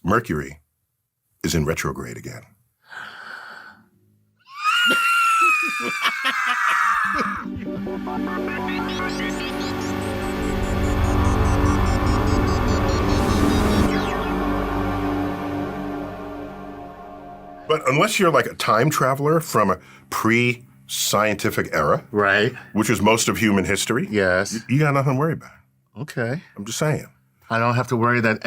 Mercury is in retrograde again. But unless you're like a time traveler from a pre-scientific era, Right. which is most of human history, Yes. you got nothing to worry about. Okay. I'm just saying. I don't have to worry that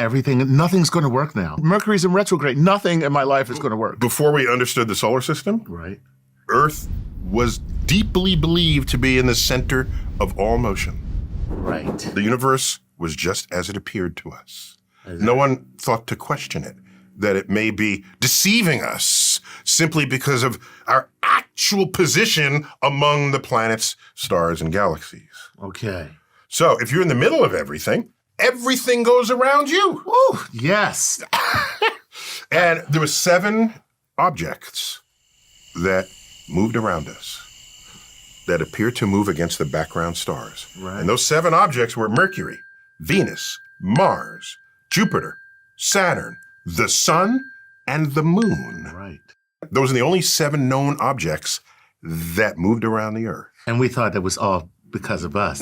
nothing's going to work now. Mercury's in retrograde. Nothing in my life is going to work. Before we understood the solar system, Right. Earth was deeply believed to be in the center of all motion. Right. The universe was just as it appeared to us. No one thought to question it, that it may be deceiving us simply because of our actual position among the planets, stars, and galaxies. Okay. So if you're in the middle of everything goes around you. Woo! Yes. And there were 7 objects that moved around us that appeared to move against the background stars. Right. And those 7 objects were Mercury, Venus, Mars, Jupiter, Saturn, the Sun, and the Moon. Right. Those are the only 7 known objects that moved around the Earth. And we thought that was all because of us.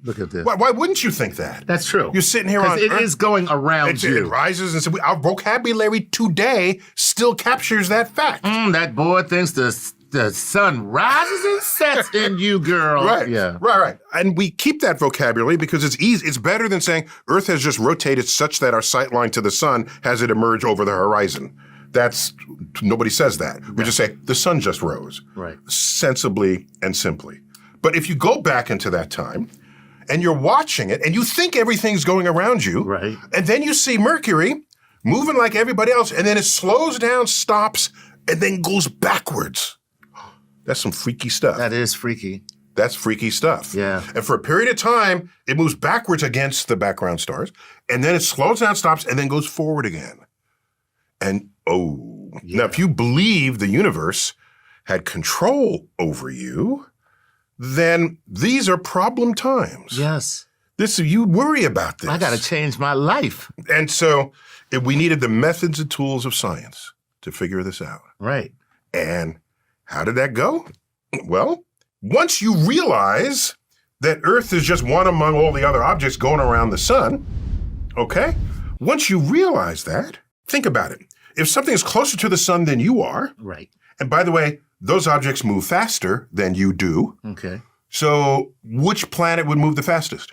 Look at this. Why wouldn't you think that? That's true. You're sitting here on Because it Earth. is going around It you. rises, and so our vocabulary today still captures that fact. That boy thinks the sun rises and sets in you, girl. Right. Yeah. Right. And we keep that vocabulary because it's easy. It's better than saying Earth has just rotated such that our sight line to the sun has it emerge over the horizon. Nobody says that. We just say the sun just rose. Right. Sensibly and simply. But if you go back into that time and you're watching it and you think everything's going around you, Right. and then you see Mercury moving like everybody else, and then it slows down, stops, and then goes backwards. That's some freaky stuff. That is freaky. That's freaky stuff. Yeah. And for a period of time, it moves backwards against the background stars, and then it slows down, stops, and then goes forward again. And now if you believe the universe had control over you, then these are problem times. Yes. You worry about this. I got to change my life. And so we needed the methods and tools of science to figure this out. Right. And how did that go? Well, once you realize that Earth is just one among all the other objects going around the sun, okay? Once you realize that, think about it. If something is closer to the sun than you are, Right. and by the way, those objects move faster than you do, Okay. so which planet would move the fastest?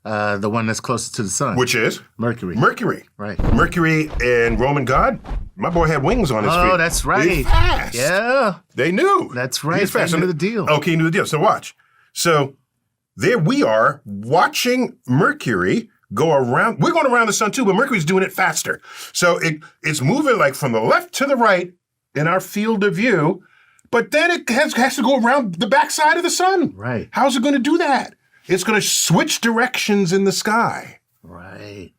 The one that's closest to the sun. Which is? Mercury. Mercury. Right. Mercury in Roman god, my boy had wings on his feet. Oh, that's right. He's fast. Yeah. They knew. That's right. He's fast. They knew the deal. Okay, he knew the deal. So watch. So there we are watching Mercury go around. We're going around the sun too, but Mercury's doing it faster. So it's moving like from the left to the right in our field of view, but then it has to go around the backside of the sun. Right. How's it going to do that? It's going to switch directions in the sky. Right.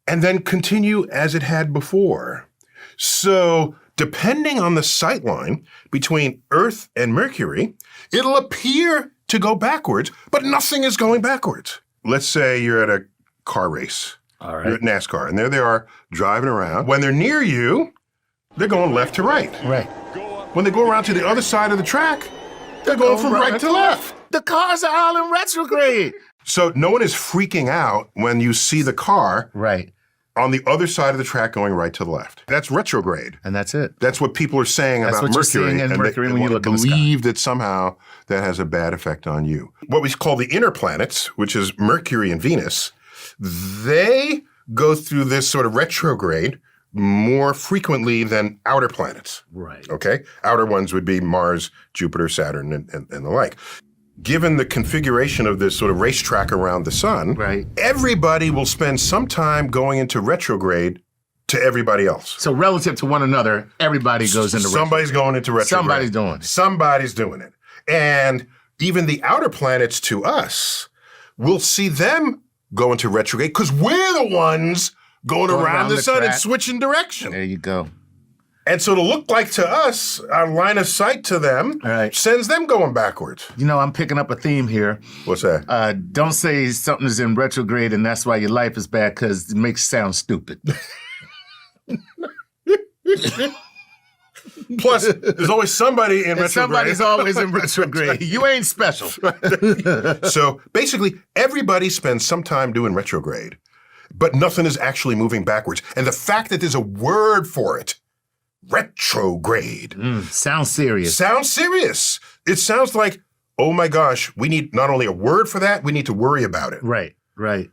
And then continue as it had before. So depending on the sight line between Earth and Mercury, it'll appear to go backwards, but nothing is going backwards. Let's say you're at a car race. All right. You're at NASCAR, and there they are driving around. When they're near you, they're going left to right. Right. When they go around to the other side of the track, they're going from right to left. The cars are all in retrograde. So no one is freaking out when you see the car Right. on the other side of the track going right to the left. That's retrograde. And that's it. That's what people are saying That's about what you're Mercury. seeing in and Mercury they when you wanna look in the sky. believe that somehow that has a bad effect on you. What we call the inner planets, which is Mercury and Venus, they go through this sort of retrograde more frequently than outer planets. Right. Okay? Outer ones would be Mars, Jupiter, Saturn, and the like. Given the configuration of this sort of racetrack around the sun, Right. everybody will spend some time going into retrograde to everybody else. So relative to one another, everybody goes into Somebody's going into retrograde. Somebody's doing it. Somebody's doing it. And even the outer planets to us, we'll see them go into retrograde because we're the ones going around the sun and track. switching direction. There you go. And so to look like to us, our line of sight to them Right. sends them going backwards. You know, I'm picking up a theme here. What's that? Don't say something is in retrograde and that's why your life is bad because it makes you sound stupid. Plus, there's always somebody in retrograde. Somebody's always in retrograde. You ain't special. So basically, everybody spends some time doing retrograde, but nothing is actually moving backwards. And the fact that there's a word for it, retrograde, Sounds serious. sounds serious. It sounds like, oh my gosh, we need not only a word for that, we need to worry about it. Right,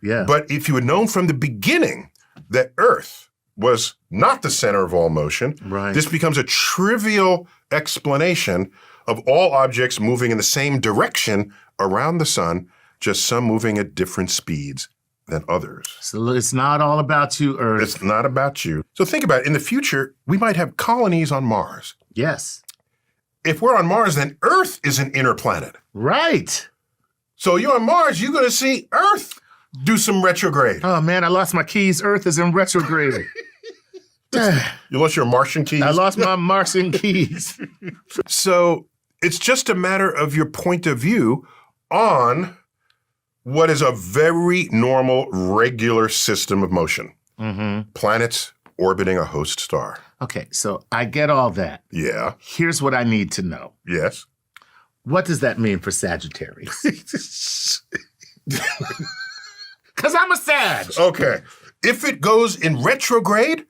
yeah. But if you had known from the beginning that Earth was not the center of all motion, Right. this becomes a trivial explanation of all objects moving in the same direction around the sun, just some moving at different speeds than others. So it's not all about you, Earth. It's not about you. So think about it. In the future, we might have colonies on Mars. Yes. If we're on Mars, then Earth is an inner planet. Right. So you're on Mars, you're going to see Earth do some retrograde. Oh, man, I lost my keys. Earth is in retrograde. You lost your Martian keys? I lost my Martian keys. So it's just a matter of your point of view on what is a very normal, regular system of motion. Mm-hmm. Planets orbiting a host star. Okay, so I get all that. Yeah. Here's what I need to know. Yes. What does that mean for Sagittarius? Because I'm a Sag. Okay. If it goes in retrograde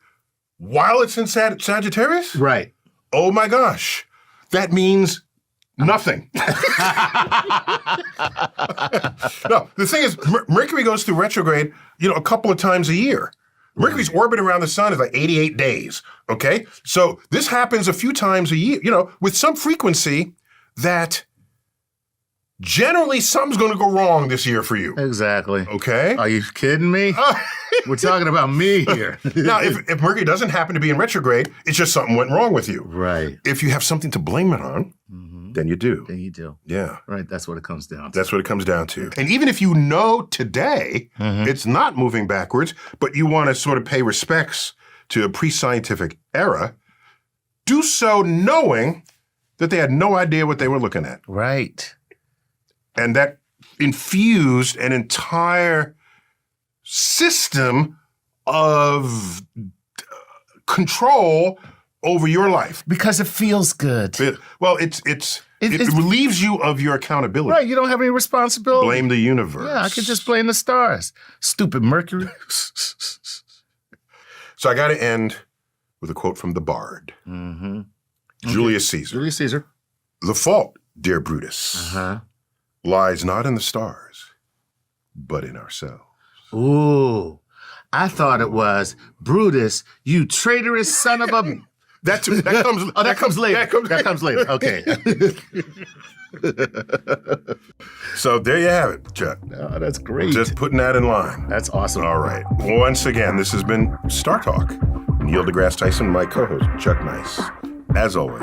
while it's in Sagittarius, Right. oh my gosh, that means nothing. No, the thing is, Mercury goes through retrograde, a couple of times a year. Mercury's orbit around the sun is like 88 days, okay? So this happens a few times a year, with some frequency that generally something's going to go wrong this year for you, Exactly. okay? Are you kidding me? We're talking about me here. Now, if Mercury doesn't happen to be in retrograde, it's just something went wrong with you. Right. If you have something to blame it on, then you do. Then you do. Yeah. Right, that's what it comes down to. That's what it comes down to. And even if you know today it's not moving backwards, but you want to sort of pay respects to a pre-scientific era, do so knowing that they had no idea what they were looking at. Right. And that infused an entire system of control over your life. Because it feels good. It relieves you of your accountability. Right, you don't have any responsibility. Blame the universe. Yeah, I could just blame the stars. Stupid Mercury. So I got to end with a quote from the Bard, Julius Caesar. Julius Caesar. The fault, dear Brutus, lies not in the stars, but in ourselves. Ooh, I thought it was Brutus, you traitorous son of a... That comes. Oh, that comes later. That comes later. Okay. So there you have it, Chuck. Oh, that's great. Just putting that in line. That's awesome. All right. Once again, this has been Star Talk. Neil deGrasse Tyson, my co-host, Chuck Nice. As always,